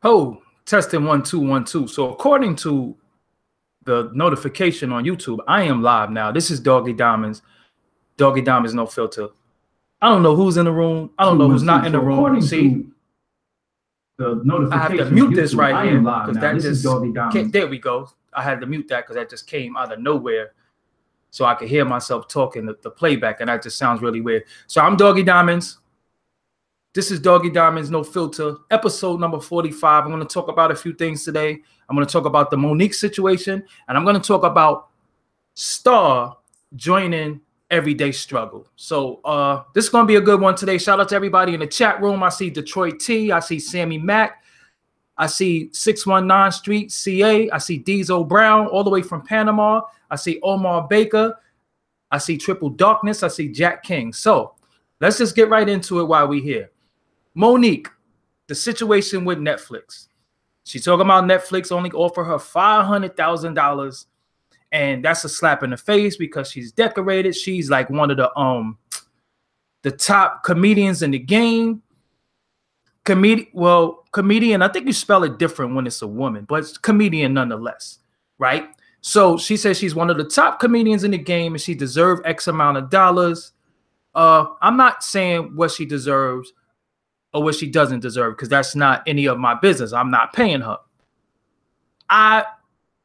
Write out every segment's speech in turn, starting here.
Oh, testing 1 2 1 2. So according to the notification on YouTube, I am live now. This is Doggie Diamonds. Doggie Diamonds, no filter. I don't know who's in the room. I don't know who's not in the room. See, The I have to notification mute on this YouTube. right I here am live because now. that This is just Doggie Diamonds. there we go. I had to mute that because that just came out of nowhere, so I could hear myself talking the playback, and that just sounds really weird. So I'm Doggie Diamonds. This is Doggie Diamonds, no filter, episode number 45. I'm going to talk about a few things today. I'm going to talk about the Monique situation, and I'm going to talk about Star joining Everyday Struggle. So this is going to be a good one today. Shout out to everybody in the chat room. I see Detroit T. I see Sammy Mack. I see 619 Street, CA. I see Diesel Brown all the way from Panama. I see Omar Baker. I see Triple Darkness. I see Jack King. So let's just get right into it while we're here. Monique, the situation with Netflix. She's talking about Netflix only offer her $500,000, and that's a slap in the face because she's decorated. She's like one of the top comedians in the game. Comedian, I think you spell it different when it's a woman, but it's comedian nonetheless, right? So she says she's one of the top comedians in the game and she deserves X amount of dollars. I'm not saying what she deserves or what she doesn't deserve because that's not any of my business. I'm not paying her. I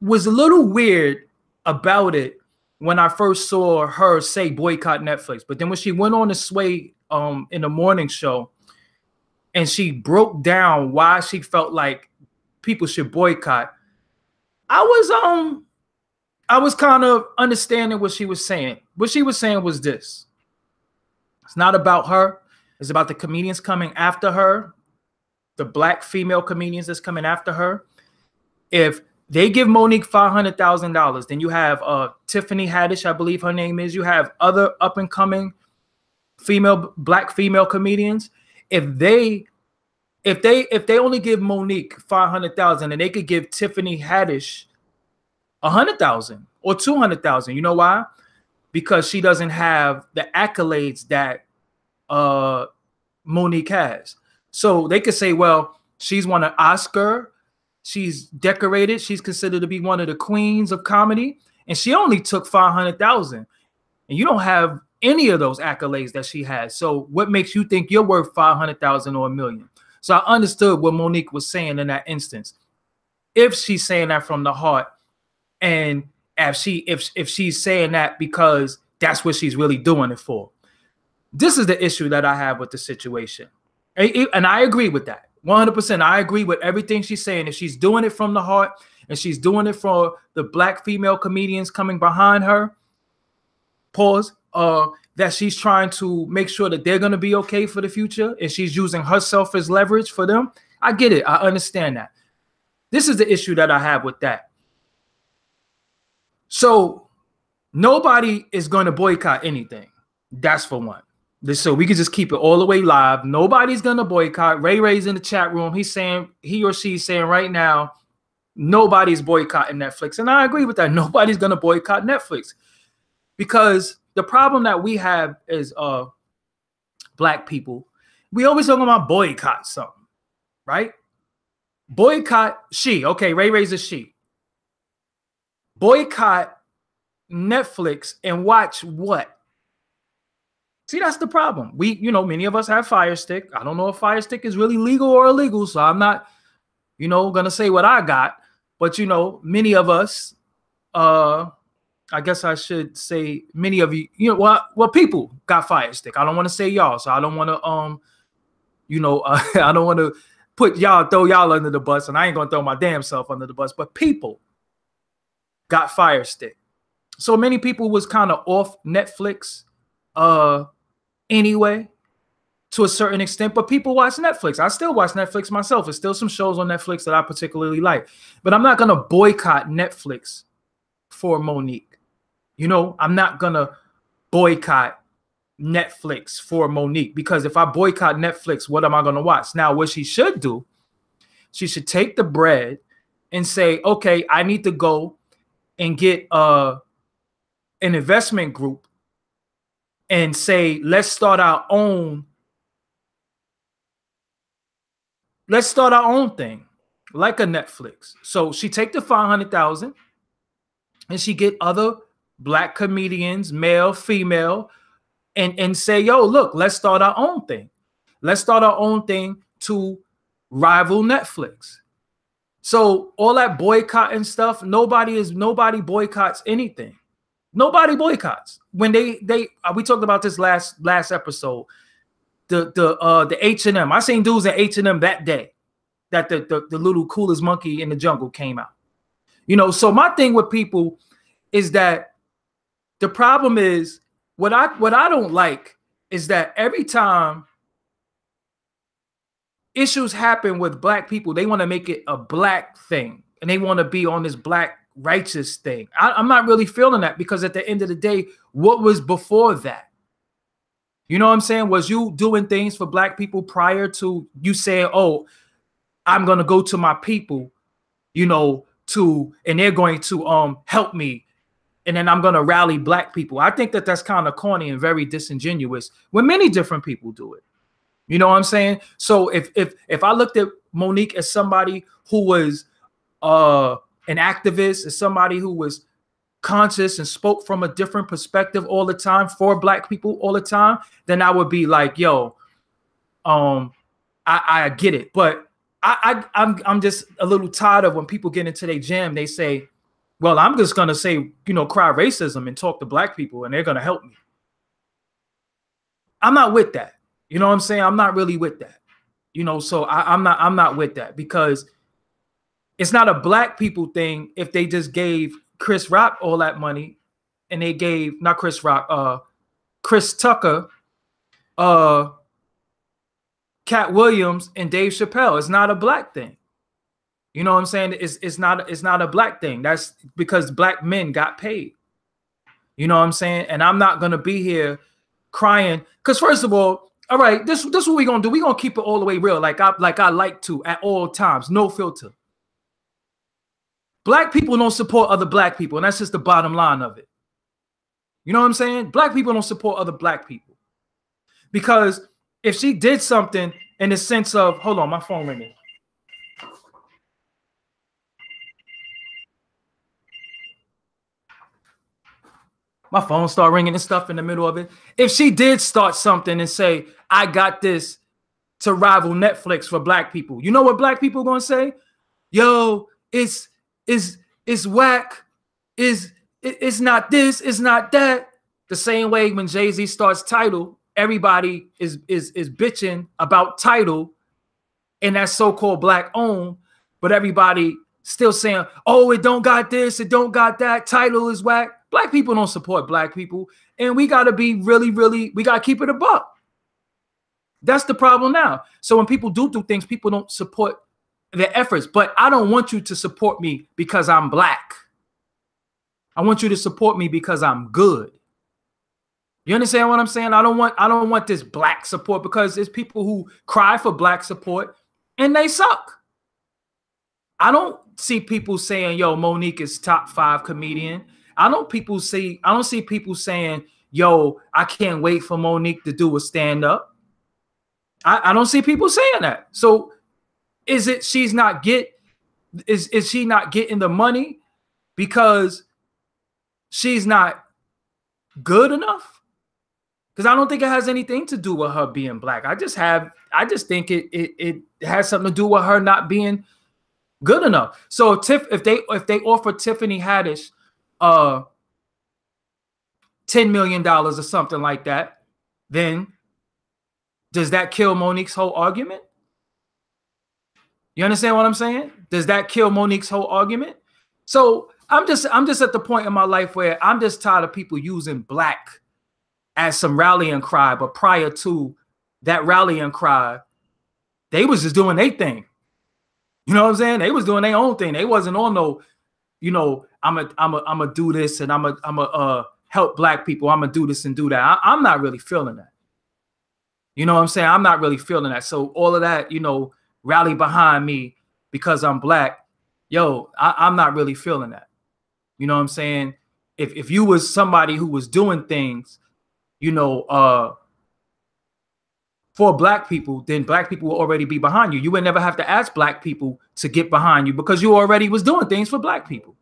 was a little weird about it when I first saw her say boycott Netflix, but then when she went on the Sway in the morning show and she broke down why she felt like people should boycott, I was kind of understanding what she was saying. What she was saying was this: it's not about her. It's about the comedians coming after her, the black female comedians that's coming after her. If they give Monique $500,000, then you have Tiffany Haddish, I believe her name is. You have other up and coming black female comedians. If they only give Monique $500,000 and they could give Tiffany Haddish $100,000 or $200,000, you know why? Because she doesn't have the accolades that Monique has. So they could say, well, she's won an Oscar, she's decorated, she's considered to be one of the queens of comedy, and she only took $500,000, and you don't have any of those accolades that she has. So what makes you think you're worth $500,000 or $1 million? So I understood what Monique was saying in that instance. If she's saying that from the heart, and if she's saying that because that's what she's really doing it for. This is the issue that I have with the situation. And I agree with that. 100%. I agree with everything she's saying. If she's doing it from the heart and she's doing it for the black female comedians coming behind her, that she's trying to make sure that they're going to be okay for the future and she's using herself as leverage for them, I get it. I understand that. This is the issue that I have with that. So nobody is going to boycott anything. That's for one. So we can just keep it all the way live. Nobody's going to boycott. Ray's in the chat room. He's saying, he or she's saying right now, nobody's boycotting Netflix. And I agree with that. Nobody's going to boycott Netflix because the problem that we have is black people. We always talking about boycott something, right? Boycott she. Okay, Ray's a she. Boycott Netflix and watch what? See, that's the problem. Many of us have Fire Stick. I don't know if Fire Stick is really legal or illegal, so I'm not, gonna say what I got. But many of us, I guess I should say many of you, people got Fire Stick. I don't want to say y'all, so I don't want to, I don't want to throw y'all under the bus, and I ain't gonna throw my damn self under the bus. But people got Fire Stick, so many people was kind of off Netflix, anyway, to a certain extent, but people watch Netflix. I still watch Netflix myself. There's still some shows on Netflix that I particularly like, but I'm not going to boycott Netflix for Monique. I'm not going to boycott Netflix for Monique because if I boycott Netflix, what am I going to watch? Now, what she should do, she should take the bread and say, okay, I need to go and get an investment group and say, let's start our own thing. like a Netflix. So she take the 500,000 and she get other black comedians, male, female, and say, yo, look, let's start our own thing. Let's start our own thing to rival Netflix. So all that boycott and stuff, nobody boycotts anything. Nobody boycotts. When they we talked about this last episode. The H&M. I seen dudes at H&M that day that the little coolest monkey in the jungle came out. So my thing with people is that the problem is what I don't like is that every time issues happen with black people, they want to make it a black thing and they want to be on this black righteous thing. I'm not really feeling that, because at the end of the day, what was before that? You know what I'm saying? Was you doing things for black people prior to you saying, oh, I'm going to go to my people, and they're going to help me, and then I'm going to rally black people? I think that that's kind of corny and very disingenuous when many different people do it. You know what I'm saying? So if I looked at Monique as somebody who was an activist, as somebody who was conscious and spoke from a different perspective all the time for black people all the time, then I would be like, yo, I get it. But I'm just a little tired of when people get into their jam, they say, well, I'm just going to say, cry racism and talk to black people and they're going to help me. I'm not with that. You know what I'm saying? I'm not really with that. So I'm not with that, because it's not a black people thing if they just gave Chris Rock all that money and they gave, not Chris Rock, Chris Tucker, Cat Williams, and Dave Chappelle. It's not a black thing. You know what I'm saying? It's not a black thing. That's because black men got paid. You know what I'm saying? And I'm not gonna be here crying, because first of all right, this what we're gonna do. We're gonna keep it all the way real, like I like to at all times, no filter. Black people don't support other black people, and that's just the bottom line of it. You know what I'm saying? Black people don't support other black people, because if she did something in the sense of, hold on, my phone ringing. My phone started ringing and stuff in the middle of it. If she did start something and say, I got this to rival Netflix for black people, you know what black people are going to say? Yo, it's whack. It's not this, it's not that. The same way when Jay-Z starts Tidal, everybody is bitching about Tidal and that's so-called black owned, but everybody still saying, oh, it don't got this, it don't got that, Tidal is whack. Black people don't support black people, and we got to be really, we got to keep it a buck. That's the problem now. So when people do things, people don't support their efforts, but I don't want you to support me because I'm black. I want you to support me because I'm good. You understand what I'm saying? I don't want this black support, because there's people who cry for black support and they suck. I don't see people saying, yo, Monique is top 5 comedian. I don't see people saying, yo, I can't wait for Monique to do a stand-up. I don't see people saying that. So is she not getting the money because she's not good enough? Because I don't think it has anything to do with her being black. I just think it has something to do with her not being good enough. So if they offer Tiffany Haddish $10 million or something like that, then does that kill Monique's whole argument? You understand what I'm saying? Does that kill Monique's whole argument? So I'm just at the point in my life where I'm just tired of people using black as some rallying cry. But prior to that rallying cry, they was just doing their thing. You know what I'm saying? They was doing their own thing. They wasn't on no, I'm a do this and I'm a help black people. I'm gonna do this and do that. I'm not really feeling that. You know what I'm saying? I'm not really feeling that. So all of that, rally behind me because I'm black. Yo, I'm not really feeling that. You know what I'm saying? If you was somebody who was doing things, for black people, then black people will already be behind you. You would never have to ask black people to get behind you because you already was doing things for black people.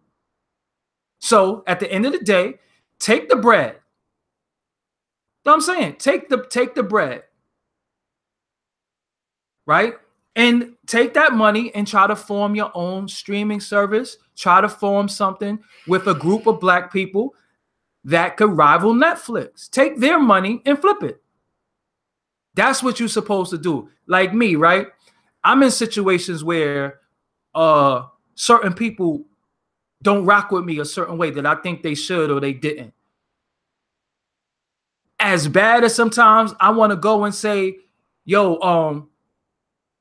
So at the end of the day, take the bread. You know what I'm saying? Take the bread, right? And take that money and try to form your own streaming service. Try to form something with a group of black people that could rival Netflix. Take their money and flip it. That's what you're supposed to do. Like me, right? I'm in situations where certain people don't rock with me a certain way that I think they should or they didn't. As bad as sometimes I want to go and say, yo,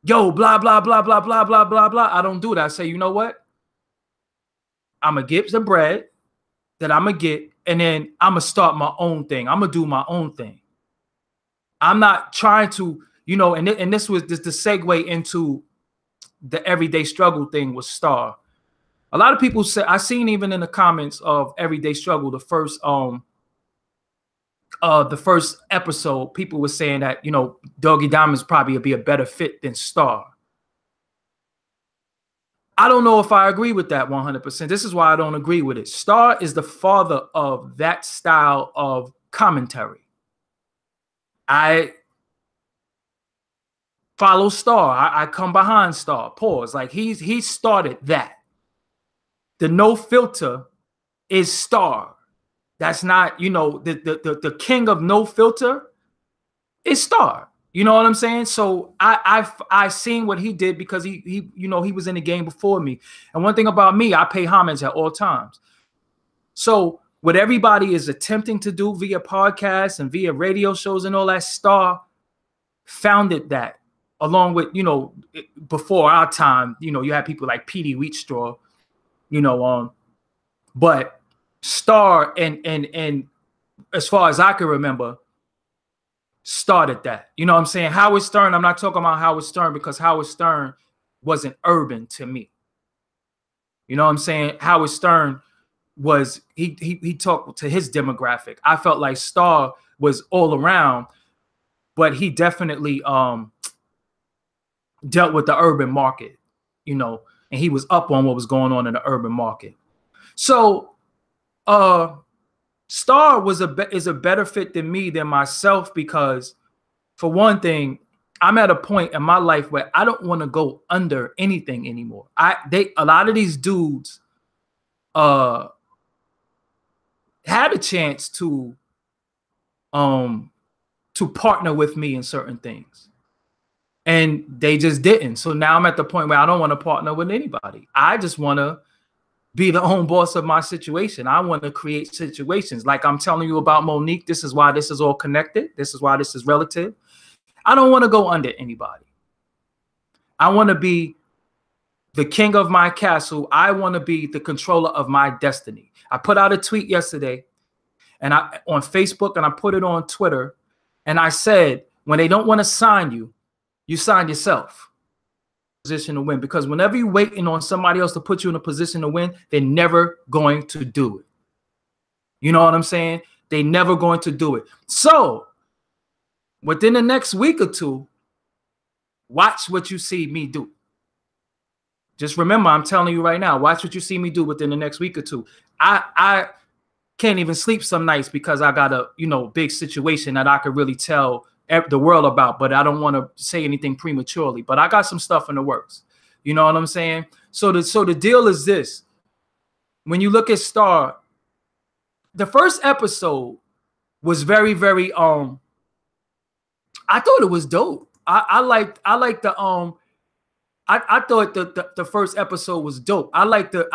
blah, blah, blah, blah, blah, blah, blah, blah. I don't do that. I say, you know what? I'm going to get the bread that I'm going to get, and then I'm going to start my own thing. I'm going to do my own thing. I'm not trying to, you know, and this was the segue into the everyday struggle thing with Star. A lot of people say, I seen even in the comments of Everyday Struggle, the first episode, people were saying that, you know, Doggie Diamonds probably would be a better fit than Star. I don't know if I agree with that 100%. This is why I don't agree with it. Star is the father of that style of commentary. I follow Star. I come behind Star. Pause. Like he started that. The no filter is Star. That's not, you know, the king of no filter is Star. You know what I'm saying? So I seen what he did because he you know, he was in the game before me. And one thing about me, I pay homage at all times. So what everybody is attempting to do via podcasts and via radio shows and all that, Star founded that along with, you know, before our time, you know, you had people like Petey Wheatstraw, you know, but Star and as far as I can remember, started that. You know what I'm saying? Howard Stern, I'm not talking about Howard Stern because Howard Stern wasn't urban to me. You know what I'm saying? Howard Stern was, he talked to his demographic. I felt like Star was all around, but he definitely dealt with the urban market, you know, and he was up on what was going on in the urban market. So Star is a better fit than me, than myself, because for one thing, I'm at a point in my life where I don't want to go under anything anymore. A lot of these dudes had a chance to partner with me in certain things, and they just didn't. So now I'm at the point where I don't want to partner with anybody. I just want to be the own boss of my situation. I want to create situations like I'm telling you about Monique. This is why this is all connected. This is why this is relative. I don't want to go under anybody. I want to be the king of my castle. I want to be the controller of my destiny. I put out a tweet yesterday and on Facebook, and I put it on Twitter, and I said, when they don't want to sign you, you sign yourself. Position to win, because whenever you're waiting on somebody else to put you in a position to win, they're never going to do it. You know what I'm saying? They're never going to do it. So within the next week or two, watch what you see me do. Just remember, I'm telling you right now, watch what you see me do within the next week or two. I can't even sleep some nights because I got a, you know, big situation that I could really tell the world about, but I don't want to say anything prematurely. But I got some stuff in the works. You know what I'm saying? So the deal is this. When you look at Star, the first episode was very, very I thought it was dope. I liked the I thought the first episode was dope. I like the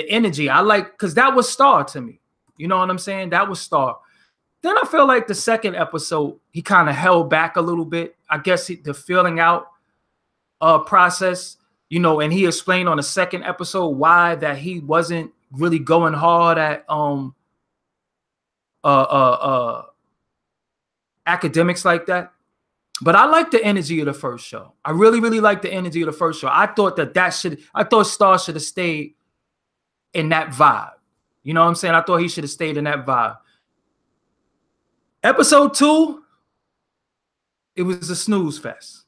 energy. I like, because that was Star to me. You know what I'm saying? That was Star. Then I feel like the second episode, he kind of held back a little bit. I guess the filling out process, you know, and he explained on the second episode why that he wasn't really going hard at academics like that. But I like the energy of the first show. I really, really like the energy of the first show. I thought Star should have stayed in that vibe. You know what I'm saying? I thought he should have stayed in that vibe. Episode 2, it was a snooze fest.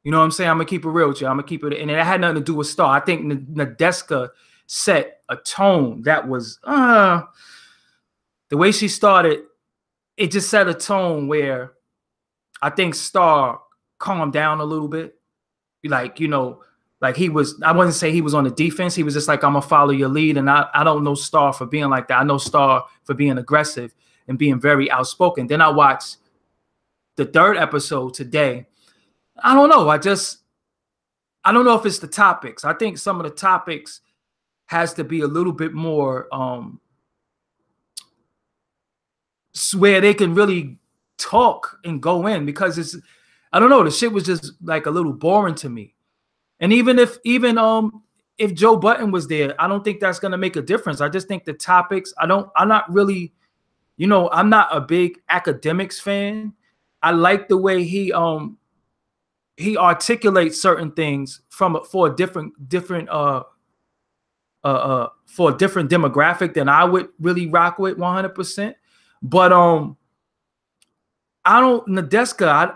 You know what I'm saying? I'm gonna keep it real with you. I'm gonna keep it, and it had nothing to do with Star. I think Nadeska set a tone that was the way she started. It just set a tone where I think Star calmed down a little bit. Like, you know, like he was, I wouldn't say he was on the defense. He was just like, I'm gonna follow your lead. And I don't know Star for being like that. I know Star for being aggressive and being very outspoken. Then I watched the third episode today. I don't know. I don't know if it's the topics. I think some of the topics has to be a little bit more where they can really talk and go in, because it's, I don't know, the shit was just like a little boring to me. And even if Joe Budden was there, I don't think that's gonna make a difference. I just think the topics, I'm not really, you know, I'm not a big academics fan. I like the way he articulates certain things for a different demographic than I would really rock with 100%. But Nadeska,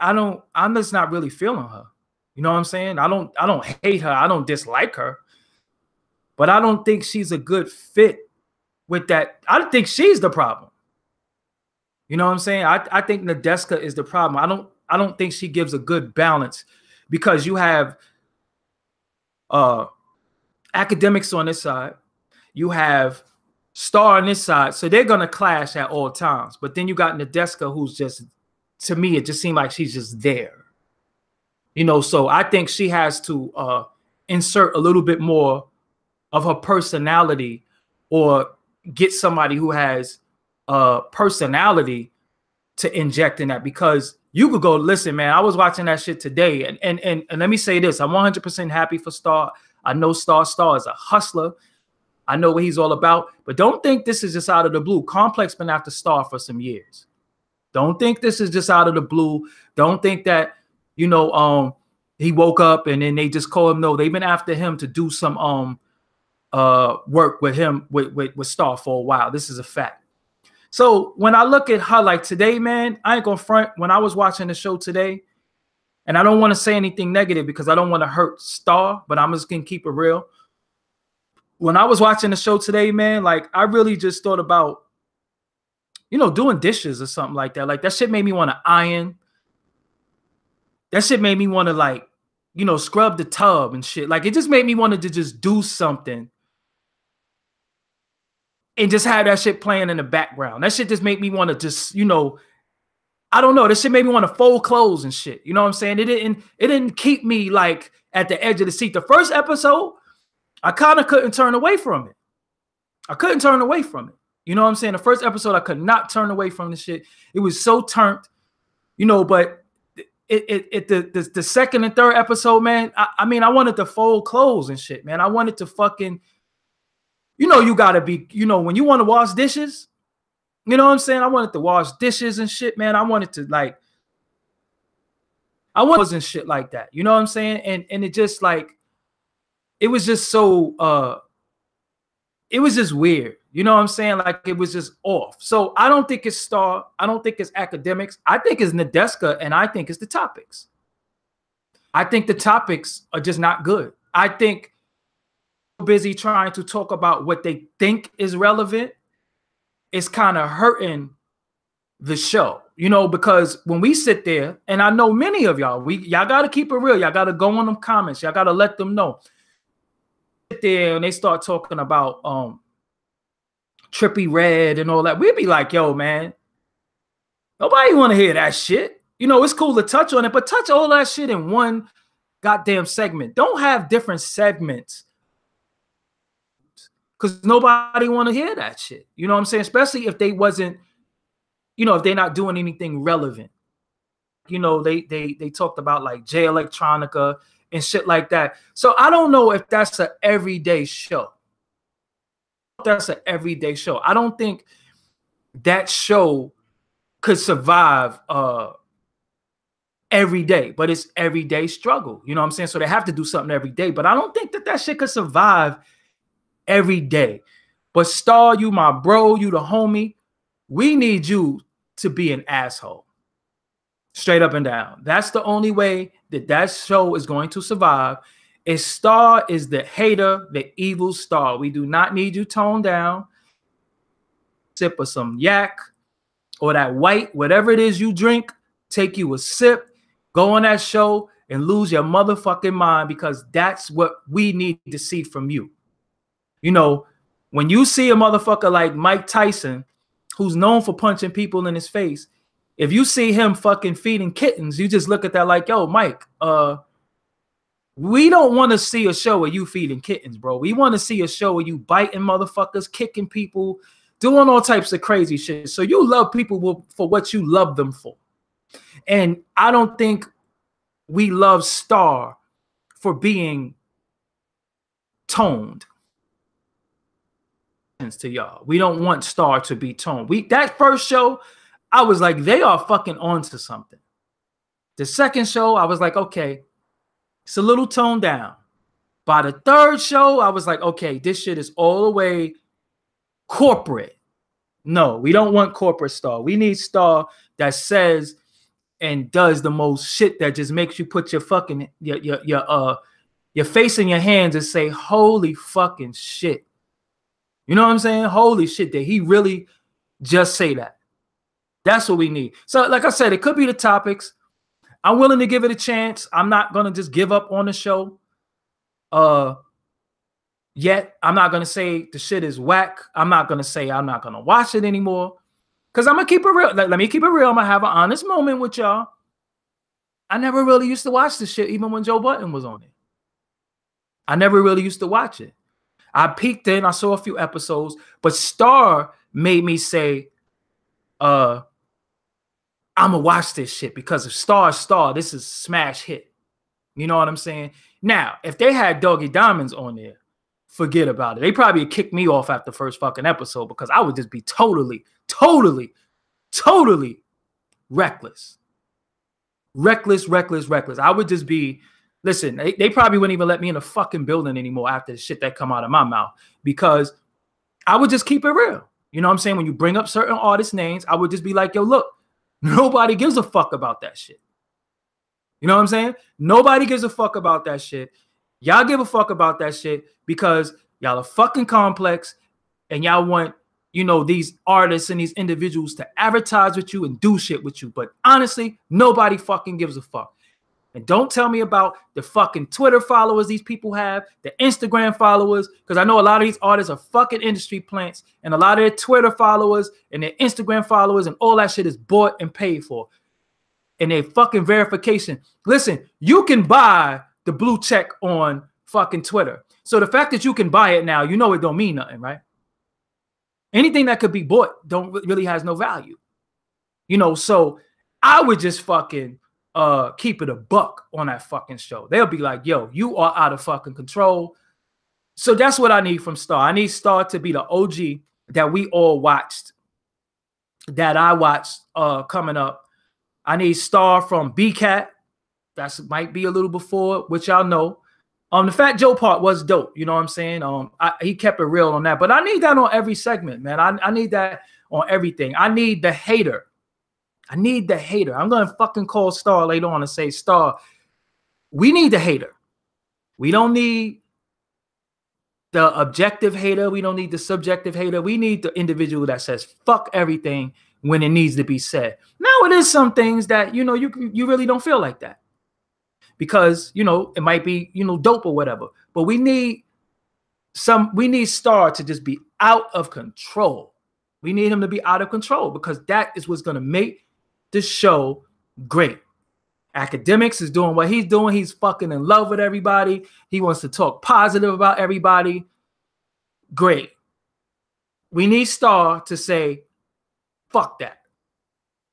I'm just not really feeling her. You know what I'm saying? I don't hate her. I don't dislike her. But I don't think she's a good fit with that. I think she's the problem. You know what I'm saying? I think Nadeska is the problem. I don't think she gives a good balance, because you have academics on this side, you have Star on this side, so they're gonna clash at all times. But then you got Nadeska, who's just, to me, it just seemed like she's just there. You know, so I think she has to insert a little bit more of her personality, or get somebody who has personality to inject in that. Because you could go, listen, man, I was watching that shit today, and let me say this, I'm 100% happy for Star. I know Star is a hustler. I know what he's all about. But don't think this is just out of the blue. Complex been after Star for some years. Don't think this is just out of the blue. Don't think that, you know, he woke up and then they just call him. No, they've been after him to do some work with him with Star for a while. This is a fact. So when I look at her, like today, man, I ain't gonna front. When I was watching the show today, and I don't want to say anything negative because I don't want to hurt Star, but I'm just gonna keep it real. When I was watching the show today, man, like I really just thought about, you know, doing dishes or something like that. Like that shit made me want to iron. That shit made me want to, like, you know, scrub the tub and shit. Like it just made me want to just do something and just have that shit playing in the background. That shit just made me want to just, you know, I don't know. That shit made me want to fold clothes and shit. You know what I'm saying? It didn't keep me like at the edge of the seat. The first episode, I kind of couldn't turn away from it. I couldn't turn away from it. You know what I'm saying? The first episode, I could not turn away from the shit. It was so turned, you know, but the second and third episode, man, I mean, I wanted to fold clothes and shit, man. I wanted to fucking, you know, you gotta be, you know, when you want to wash dishes, you know what I'm saying? I wanted to wash dishes and shit, man. I wanted to, like, I wasn't shit like that. You know what I'm saying? And it just, like, it was just so it was just weird. You know what I'm saying? Like it was just off. So I don't think it's Star. I don't think it's academics. I think it's Nadeska, and I think it's the topics. I think the topics are just not good. I think they're busy trying to talk about what they think is relevant. It's kind of hurting the show, you know, because when we sit there, and I know many of y'all, y'all got to keep it real. Y'all got to go on them comments. Y'all got to let them know. There and they start talking about Trippie Redd and all that, we'd be like, yo, man, nobody want to hear that shit. You know, it's cool to touch on it, but touch all that shit in one goddamn segment. Don't have different segments, because nobody want to hear that shit. You know what I'm saying? Especially if they wasn't, you know, if they're not doing anything relevant. You know, they talked about like Jay Electronica and shit like that. So I don't know if that's an everyday show. That's an everyday show. I don't think that show could survive every day, but it's everyday struggle. You know what I'm saying? So they have to do something every day, but I don't think that shit could survive every day. But Star, you my bro, you the homie. We need you to be an asshole. Straight up and down. That's the only way that that show is going to survive. Is Star is the hater, the evil Star. We do not need you toned down. Sip of some yak or that white, whatever it is you drink, take you a sip, go on that show and lose your motherfucking mind, because that's what we need to see from you. You know, when you see a motherfucker like Mike Tyson, who's known for punching people in his face, if you see him fucking feeding kittens, you just look at that like, yo, Mike, we don't want to see a show where you feeding kittens, bro. We want to see a show where you biting motherfuckers, kicking people, doing all types of crazy shit. So you love people for what you love them for. And I don't think we love Star for being toned. To y'all, we don't want Star to be toned. That first show, I was like, they are fucking onto something. The second show, I was like, okay, it's a little toned down. By the third show, I was like, okay, this shit is all the way corporate. No, we don't want corporate Star. We need Star that says and does the most shit that just makes you put your fucking your face in your hands and say, holy fucking shit. You know what I'm saying? Holy shit, did he really just say that? That's what we need. So like I said, it could be the topics. I'm willing to give it a chance. I'm not going to just give up on the show. Yet I'm not going to say the shit is whack. I'm not going to say I'm not going to watch it anymore. Because I'm going to keep it real. Let me keep it real. I'm going to have an honest moment with y'all. I never really used to watch this shit even when Joe Budden was on it. I never really used to watch it. I peeked in, I saw a few episodes, but Star made me say, I'm gonna watch this shit because if Star, this is smash hit. You know what I'm saying? Now, if they had Doggie Diamonds on there, forget about it. They probably kicked me off after the first fucking episode because I would just be totally reckless. Reckless. I would just be, listen, they probably wouldn't even let me in the fucking building anymore after the shit that come out of my mouth, because I would just keep it real. You know what I'm saying? When you bring up certain artist names, I would just be like, yo, look, nobody gives a fuck about that shit. You know what I'm saying? Nobody gives a fuck about that shit. Y'all give a fuck about that shit because y'all are fucking complex and y'all want, you know, these artists and these individuals to advertise with you and do shit with you. But honestly, nobody fucking gives a fuck. And don't tell me about the fucking Twitter followers these people have, the Instagram followers, because I know a lot of these artists are fucking industry plants, and a lot of their Twitter followers and their Instagram followers and all that shit is bought and paid for. And their fucking verification. Listen, you can buy the blue check on fucking Twitter. So the fact that you can buy it now, you know it don't mean nothing, right? Anything that could be bought really has no value. You know, so I would just fucking keep it a buck on that fucking show. They'll be like, yo, you are out of fucking control. So that's what I need from Star. I need Star to be the OG that we all watched, that I watched coming up. I need Star from BCAT. That might be a little before, which y'all know. The Fat Joe part was dope. You know what I'm saying? He kept it real on that. But I need that on every segment, man. I need that on everything. I need the hater. I'm going to fucking call Star later on and say, Star, we need the hater. We don't need the objective hater. We don't need the subjective hater. We need the individual that says fuck everything when it needs to be said. Now, it is some things that, you know, you really don't feel like that because, you know, it might be, you know, dope or whatever. But we need Star to just be out of control. We need him to be out of control because that is what's going to make this show great. Academics is doing what he's doing. He's fucking in love with everybody. He wants to talk positive about everybody. Great. We need Star to say, fuck that.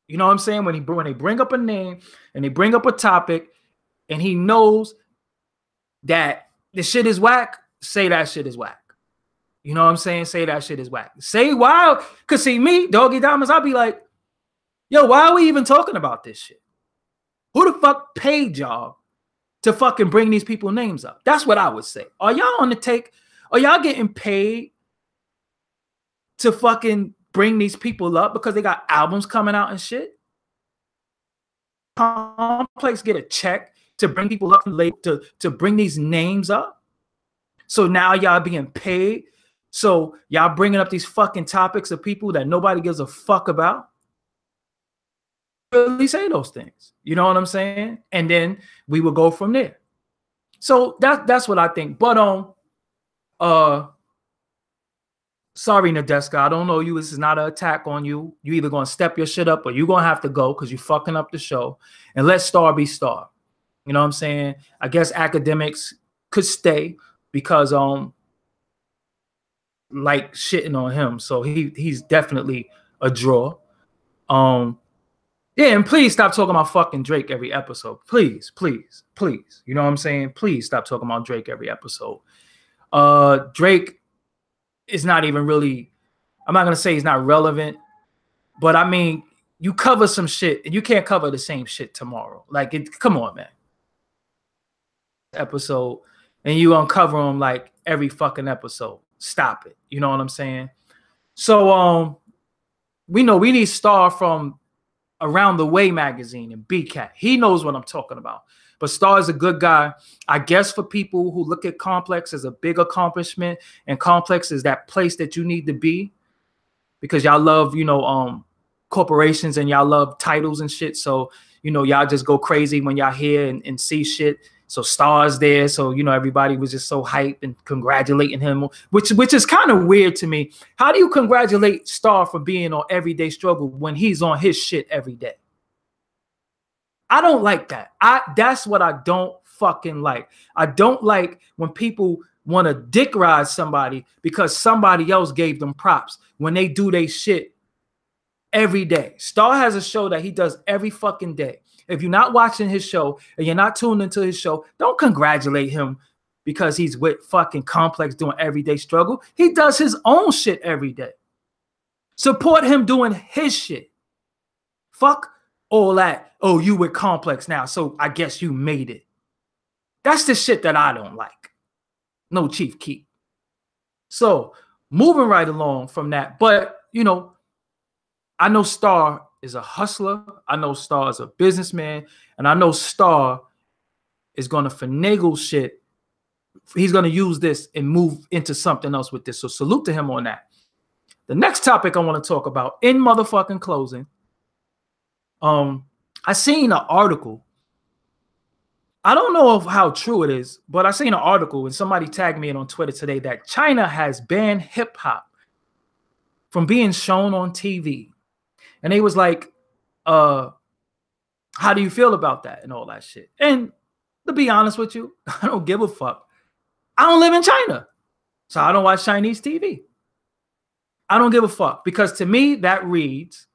You know what I'm saying? When they bring up a name and they bring up a topic and he knows that the shit is whack, say that shit is whack. You know what I'm saying? Say that shit is whack. Say why? Because see me, Doggie Diamonds, I'll be like, yo, why are we even talking about this shit? Who the fuck paid y'all to fucking bring these people names up? That's what I would say. Are y'all on the take? Are y'all getting paid to fucking bring these people up because they got albums coming out and shit? Complex get a check to bring people up to bring these names up? So now y'all being paid. So y'all bringing up these fucking topics of people that nobody gives a fuck about. Really say those things. You know what I'm saying? And then we will go from there. So that's what I think. But sorry, Nadeska, I don't know you. This is not an attack on you. You either gonna step your shit up or you're gonna have to go because you're fucking up the show. And let Star be Star. You know what I'm saying? I guess academics could stay because like shitting on him. So he's definitely a draw. Yeah, and please stop talking about fucking Drake every episode. Please, please, please. You know what I'm saying? Please stop talking about Drake every episode. Drake is not even really, I'm not gonna say he's not relevant, but I mean, you cover some shit and you can't cover the same shit tomorrow. Like, come on, man. Episode, and you uncover him like every fucking episode. Stop it. You know what I'm saying? So we know we need Star from Around the Way magazine and BCAT. He knows what I'm talking about. But Star is a good guy. I guess for people who look at Complex as a big accomplishment, and Complex is that place that you need to be because y'all love, you know, corporations and y'all love titles and shit. So, you know, y'all just go crazy when y'all hear and see shit. So Star's there. So, you know, everybody was just so hyped and congratulating him, which is kind of weird to me. How do you congratulate Star for being on Everyday Struggle when he's on his shit every day? I don't like that. That's what I don't fucking like. I don't like when people want to dick ride somebody because somebody else gave them props when they do their shit every day. Star has a show that he does every fucking day. If you're not watching his show and you're not tuned into his show, don't congratulate him because he's with fucking Complex doing Everyday Struggle. He does his own shit every day. Support him doing his shit. Fuck all that. Oh, you with Complex now, so I guess you made it. That's the shit that I don't like. No Chief Keef. So moving right along from that, but you know, I know Star is a hustler. I know Star is a businessman. And I know Star is going to finagle shit. He's going to use this and move into something else with this. So salute to him on that. The next topic I want to talk about in motherfucking closing. I seen an article. I don't know how true it is, but I seen an article and somebody tagged me in on Twitter today that China has banned hip hop from being shown on TV. And they was like, how do you feel about that and all that shit? And to be honest with you, I don't give a fuck. I don't live in China, so I don't watch Chinese TV. I don't give a fuck because to me, that reads,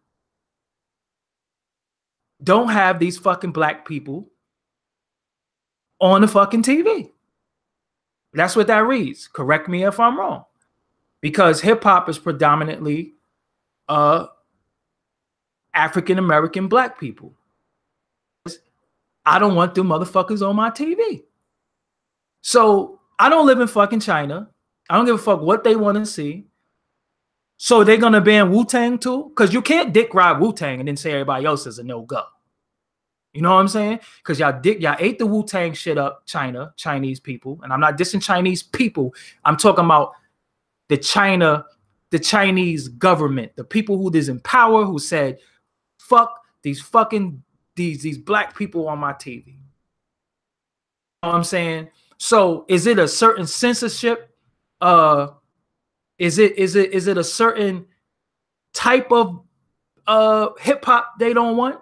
don't have these fucking black people on the fucking TV. That's what that reads. Correct me if I'm wrong. Because hip hop is predominantly African-American black people. I don't want them motherfuckers on my TV. So I don't live in fucking China. I don't give a fuck what they want to see. So they're going to ban Wu-Tang too? Because you can't dick ride Wu-Tang and then say everybody else is a no-go. You know what I'm saying? Because y'all ate the Wu-Tang shit up, Chinese people. And I'm not dissing Chinese people. I'm talking about the Chinese government, the people who is in power who said, fuck these fucking these black people on my TV. You know what I'm saying? So is it a certain censorship? Is it a certain type of hip hop they don't want?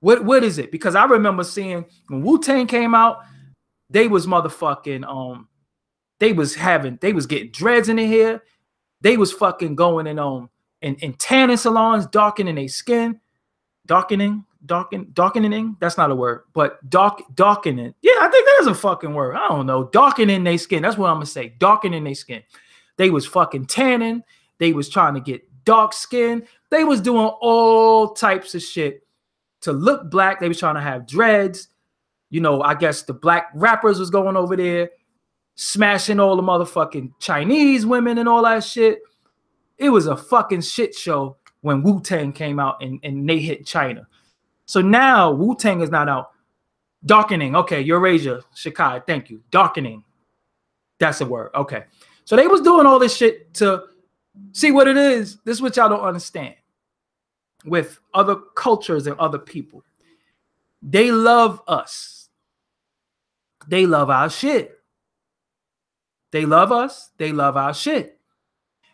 What is it? Because I remember seeing when Wu-Tang came out, they was motherfucking they was getting dreads in their hair. They was fucking going in tanning salons, darkening their skin. Darkening, that's not a word, but darkening. Yeah, I think there's a fucking word. I don't know. Darkening their skin. That's what I'm gonna say. Darkening their skin. They was fucking tanning. They was trying to get dark skin. They was doing all types of shit to look black. They was trying to have dreads. You know, I guess the black rappers was going over there, smashing all the motherfucking Chinese women and all that shit. It was a fucking shit show when Wu-Tang came out and they hit China. So now Wu-Tang is not out. Darkening. Okay, Eurasia, Shikai, thank you. Darkening. That's a word. Okay. So they was doing all this shit to see what it is. This is what y'all don't understand with other cultures and other people. They love us. They love our shit. They love us. They love our shit.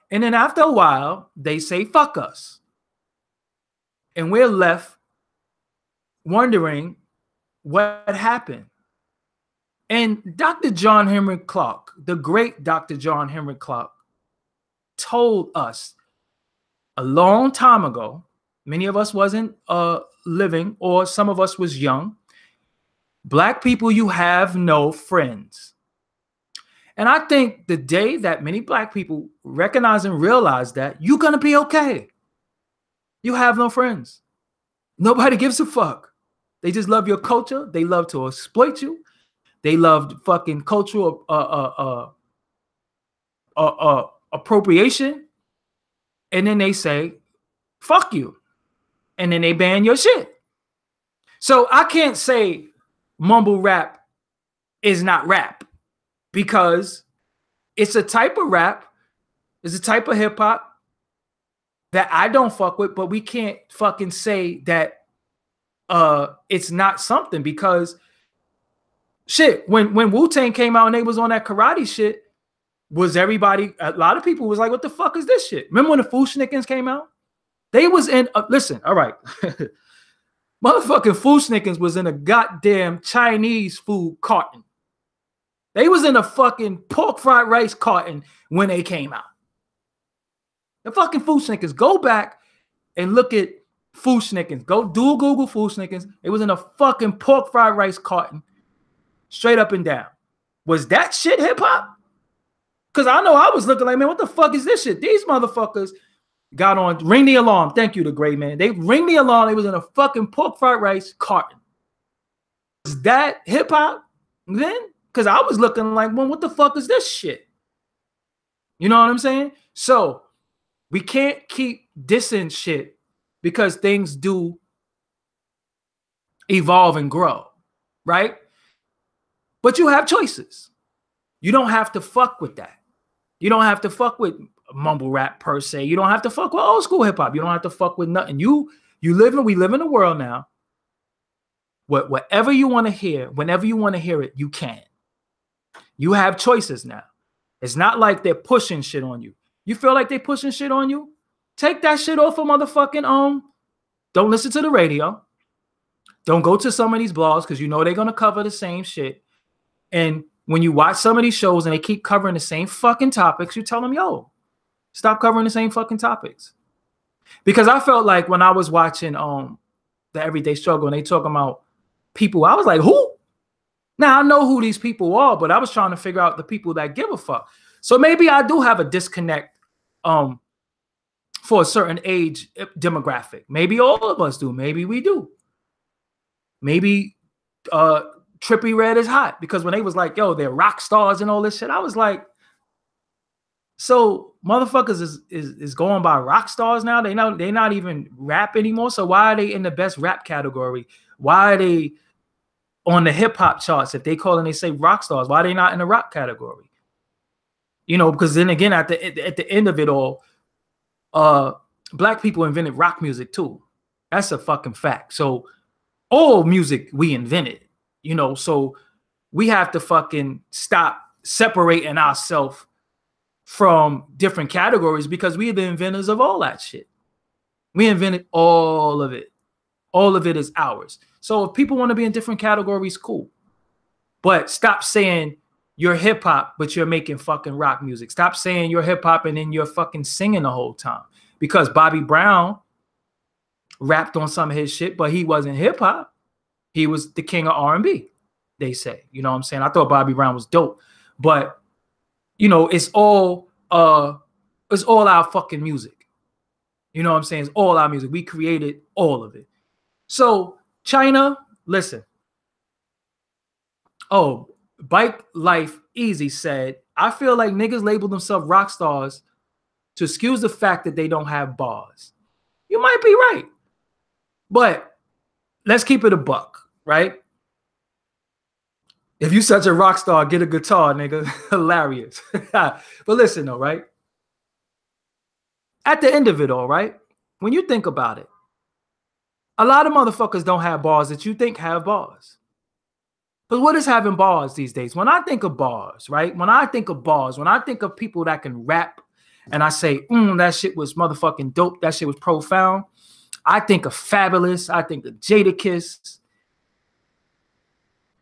And then after a while, they say, fuck us. And we're left wondering what happened. And Dr. John Henry Clark, the great Dr. John Henry Clark, told us a long time ago, many of us wasn't living, or some of us was young, Black people, you have no friends. And I think the day that many Black people recognize and realize that, you're going to be okay. You have no friends. Nobody gives a fuck. They just love your culture. They love to exploit you. They love fucking cultural appropriation. And then they say, fuck you. And then they ban your shit. So I can't say mumble rap is not rap, because it's a type of rap, it's a type of hip hop that I don't fuck with, but we can't fucking say that it's not something, because shit, when Wu-Tang came out and they was on that karate shit, was everybody, a lot of people was like, what the fuck is this shit? Remember when the Fu-Schnickens came out? They was in, listen, all right. Motherfucking Fu-Schnickens was in a goddamn Chinese food carton. They was in a fucking pork fried rice carton when they came out. The fucking Fu-Schnickens, go back and look at Fu-Schnickens. Go do Google Fu-Schnickens. It was in a fucking pork fried rice carton, straight up and down. Was that shit hip hop? Because I know I was looking like, man, what the fuck is this shit? These motherfuckers got on, ring the alarm. Thank you, the gray man. They ring the alarm. They was in a fucking pork fried rice carton. Was that hip hop then? Because I was looking like, well, what the fuck is this shit? You know what I'm saying? So we can't keep dissing shit, because things do evolve and grow, right? But you have choices. You don't have to fuck with that. You don't have to fuck with mumble rap per se. You don't have to fuck with old school hip hop. You don't have to fuck with nothing. We live in a world now. Whatever you want to hear, whenever you want to hear it, you can. You have choices now. It's not like they're pushing shit on you. You feel like they're pushing shit on you? Take that shit off of motherfucking Don't listen to the radio. Don't go to some of these blogs, because you know they're gonna cover the same shit. And when you watch some of these shows and they keep covering the same fucking topics, you tell them, yo, stop covering the same fucking topics. Because I felt like when I was watching the Everyday Struggle and they talking about people, I was like, who? Now I know who these people are, but I was trying to figure out the people that give a fuck. So maybe I do have a disconnect for a certain age demographic. Maybe all of us do. Maybe we do. Maybe Trippie Redd is hot, because when they was like, yo, they're rock stars and all this shit, I was like, so motherfuckers is going by rock stars now? They're not even rap anymore. So why are they in the best rap category? Why are they on the hip hop charts if they call and they say rock stars? Why are they not in the rock category? You know, because then again, at the end of it all, Black people invented rock music too. That's a fucking fact. So all music we invented, you know, so we have to fucking stop separating ourselves from different categories, because we are the inventors of all that shit. We invented all of it. All of it is ours. So if people want to be in different categories, cool. But stop saying you're hip hop, but you're making fucking rock music. Stop saying you're hip hop and then you're fucking singing the whole time. Because Bobby Brown rapped on some of his shit, but he wasn't hip hop. He was the king of R&B, they say. You know what I'm saying? I thought Bobby Brown was dope. But, you know, it's all our fucking music. You know what I'm saying? It's all our music. We created all of it. So China, listen. Oh, Bike Life Easy said, I feel like niggas label themselves rock stars to excuse the fact that they don't have bars. You might be right. But let's keep it a buck, right? If you such a rock star, get a guitar, nigga. Hilarious. But listen though, right? At the end of it all, right? When you think about it, a lot of motherfuckers don't have bars that you think have bars. But what is having bars these days? When I think of bars, right? When I think of bars, when I think of people that can rap and I say, that shit was motherfucking dope, that shit was profound, I think of Fabulous, I think of Jadakiss,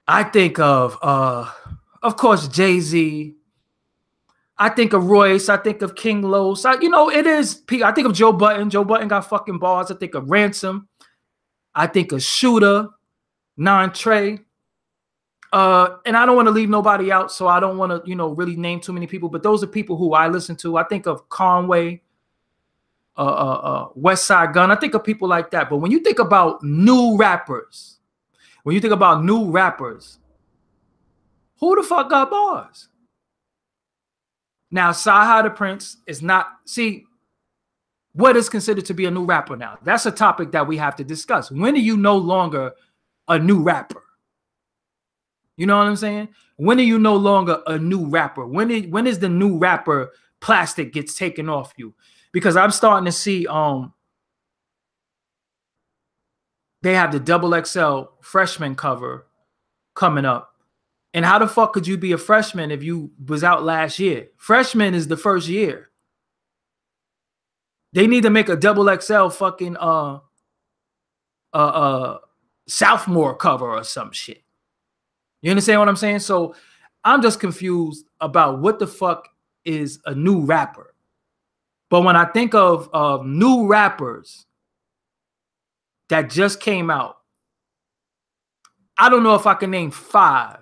I think of course, Jay-Z, I think of Royce, I think of King Los, I think of Joe Budden. Joe Budden got fucking bars. I think of Ransom, I think of Shooter, Trey. And I don't want to leave nobody out, so I don't want to, really name too many people, but those are people who I listen to. I think of Conway, West Side Gun. I think of people like that. But when you think about new rappers, who the fuck got bars? Now, Sci-Hi the Prince is not, see, what is considered to be a new rapper now? That's a topic that we have to discuss. When are you no longer a new rapper? You know what I'm saying? When are you no longer a new rapper? When is the new rapper plastic gets taken off you? Because I'm starting to see they have the XXL freshman cover coming up. And how the fuck could you be a freshman if you was out last year? Freshman is the first year. They need to make a XXL fucking sophomore cover or some shit. You understand what I'm saying? So I'm just confused about what the fuck is a new rapper. But when I think of new rappers that just came out, I don't know if I can name 5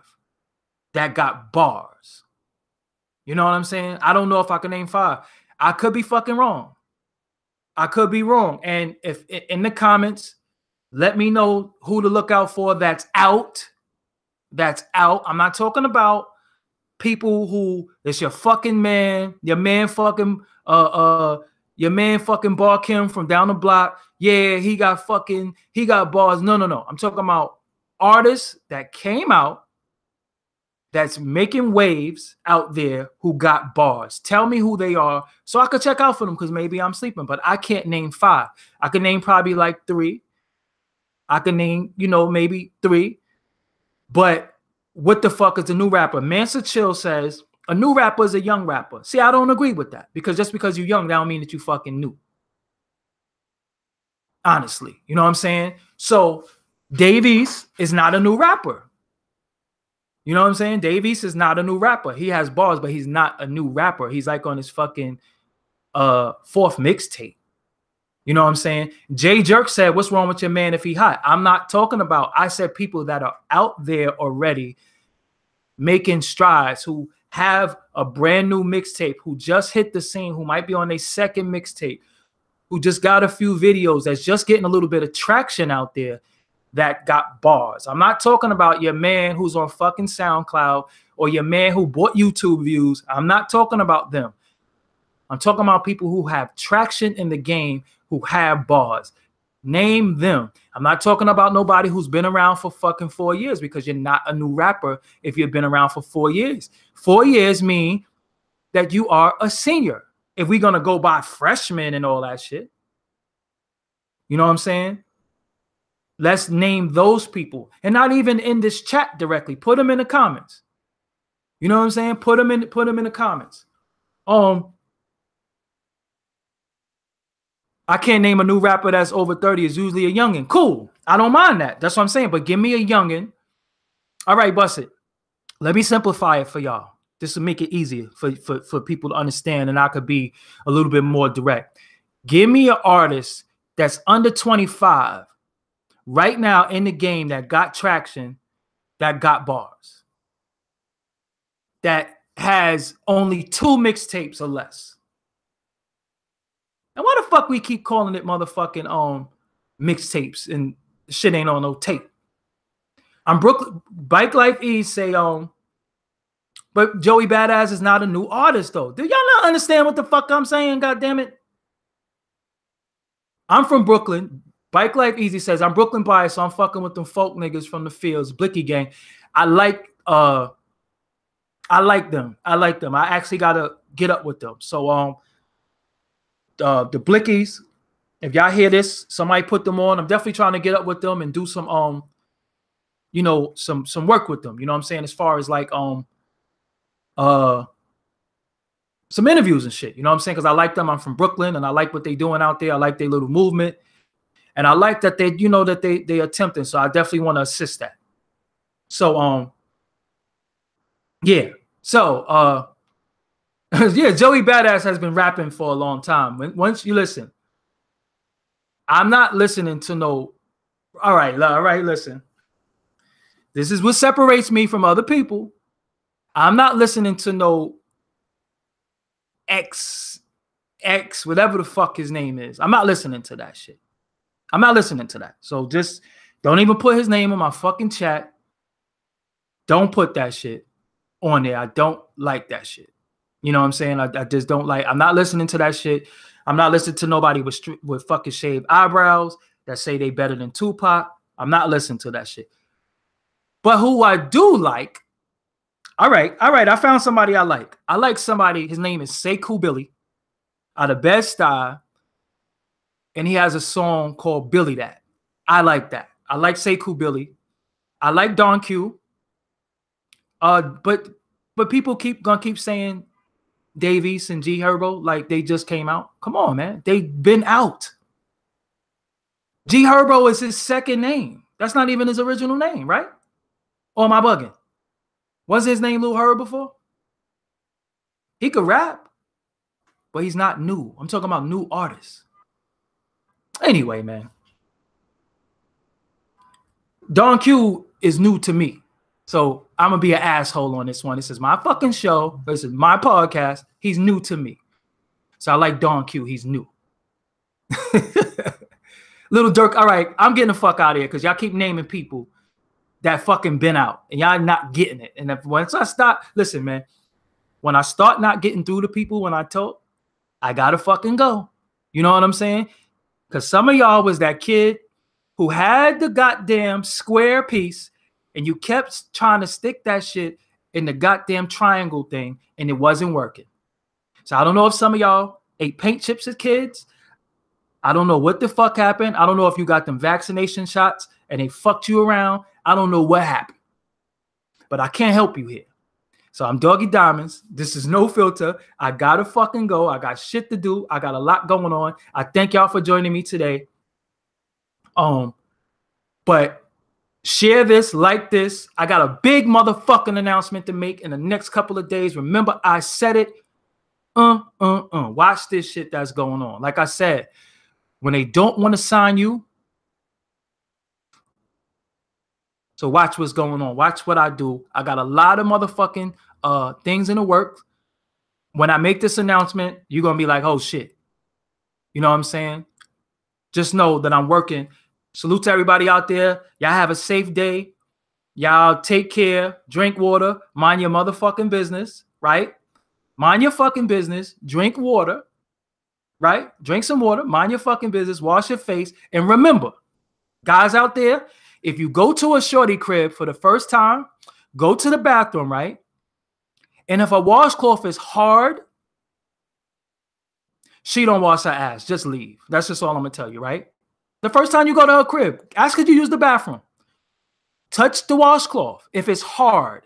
that got bars. You know what I'm saying? I don't know if I can name 5. I could be fucking wrong. I could be wrong. And if in the comments, let me know who to look out for that's out. That's out. I'm not talking about people who it's your fucking man, your man fucking Bar Kim from down the block. Yeah, he got bars. No. I'm talking about artists that came out that's making waves out there who got bars. Tell me who they are so I could check out for them, because maybe I'm sleeping, but I can't name 5. I can name probably like 3. I can name, maybe 3. But what the fuck is a new rapper? Mansa Chill says a new rapper is a young rapper. See, I don't agree with that, because just because you're young, that don't mean that you fucking new. Honestly, you know what I'm saying? So Dave East is not a new rapper. You know what I'm saying? Dave East is not a new rapper. He has bars, but he's not a new rapper. He's like on his fucking 4th mixtape. You know what I'm saying? Jay Jerk said, what's wrong with your man if he hot? I'm not talking about, I said people that are out there already making strides, who have a brand new mixtape, who just hit the scene, who might be on their 2nd mixtape, who just got a few videos, that's just getting a little bit of traction out there, that got bars. I'm not talking about your man who's on fucking SoundCloud or your man who bought YouTube views. I'm not talking about them. I'm talking about people who have traction in the game, who have bars. Name them. I'm not talking about nobody who's been around for fucking 4 years, because you're not a new rapper if you've been around for 4 years. 4 years mean that you are a senior. If we're going to go by freshmen and all that shit. You know what I'm saying? Let's name those people, and not even in this chat directly. Put them in the comments. You know what I'm saying? Put them in the comments. I can't name a new rapper that's over 30. It's usually a youngin'. Cool. I don't mind that. That's what I'm saying. But give me a youngin'. All right, bust it. Let me simplify it for y'all. This will make it easier for people to understand, and I could be a little bit more direct. Give me an artist that's under 25 right now in the game that got traction, that got bars, that has only 2 mixtapes or less. And why the fuck we keep calling it motherfucking mixtapes and shit ain't on no tape? I'm Brooklyn. Bike Life E say but Joey Badass is not a new artist though. Do y'all not understand what the fuck I'm saying? God damn it! I'm from Brooklyn. Bike Life Easy says, I'm Brooklyn biased, so I'm fucking with them folk niggas from the fields, Blicky gang. I like them. I actually gotta get up with them. So the Blickies, if y'all hear this, somebody put them on. I'm definitely trying to get up with them and do some you know, some work with them. You know what I'm saying? As far as like some interviews and shit. You know what I'm saying? Because I like them. I'm from Brooklyn and I like what they doing out there. I like their little movement. And I like that they, you know, that they attempting. So I definitely want to assist that. So yeah. So yeah, Joey Badass has been rapping for a long time. Once you listen, I'm not listening to no. All right, listen. This is what separates me from other people. I'm not listening to no X, whatever the fuck his name is. I'm not listening to that shit. I'm not listening to that. So just don't even put his name in my fucking chat. Don't put that shit on there. I don't like that shit. You know what I'm saying? I just don't like. I'm not listening to that shit. I'm not listening to nobody with fucking shaved eyebrows that say they better than Tupac. I'm not listening to that shit. But who I do like, all right. I found somebody I like. I like somebody. His name is Sekou Billy out of Bed-Stuy. And he has a song called Billy That. I like that. I like Sekou Billy. I like Don Q. But people gonna keep saying Dave East and G Herbo like they just came out. Come on, man. They've been out. G Herbo is his second name. That's not even his original name, right? Or am I bugging? Was his name Lil Herb before? He could rap, but he's not new. I'm talking about new artists. Anyway, man. Don Q is new to me. So I'm going to be an asshole on this one. This is my fucking show. This is my podcast. He's new to me. So I like Don Q. He's new. Little Dirk. All right. I'm getting the fuck out of here because y'all keep naming people that fucking been out and y'all not getting it. And once I stop, listen, man, when I start not getting through to people when I talk, I got to fucking go. You know what I'm saying? Because some of y'all was that kid who had the goddamn square piece and you kept trying to stick that shit in the goddamn triangle thing and it wasn't working. So I don't know if some of y'all ate paint chips as kids. I don't know what the fuck happened. I don't know if you got them vaccination shots and they fucked you around. I don't know what happened. But I can't help you here. So I'm Doggie Diamonds. This is No Filter. I gotta fucking go. I got shit to do. I got a lot going on. I thank y'all for joining me today. But share this, like this. I got a big motherfucking announcement to make in the next couple of days. Remember, I said it. Watch this shit that's going on. Like I said, when they don't want to sign you, so watch what's going on. Watch what I do. I got a lot of motherfucking things in the works. When I make this announcement, you're going to be like, oh, shit. You know what I'm saying? Just know that I'm working. Salute to everybody out there. Y'all have a safe day. Y'all take care. Drink water. Mind your motherfucking business, right? Mind your fucking business. Drink water, right? Drink some water. Mind your fucking business. Wash your face. And remember, guys out there, if you go to a shorty crib for the first time, go to the bathroom, right? And if a washcloth is hard, she don't wash her ass. Just leave. That's just all I'm going to tell you, right? The first time you go to her crib, ask her to use the bathroom. Touch the washcloth. If it's hard,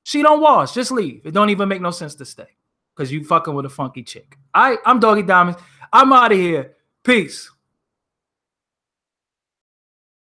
she don't wash. Just leave. It don't even make no sense to stay because you fucking with a funky chick. I'm Doggie Diamonds. I'm out of here. Peace.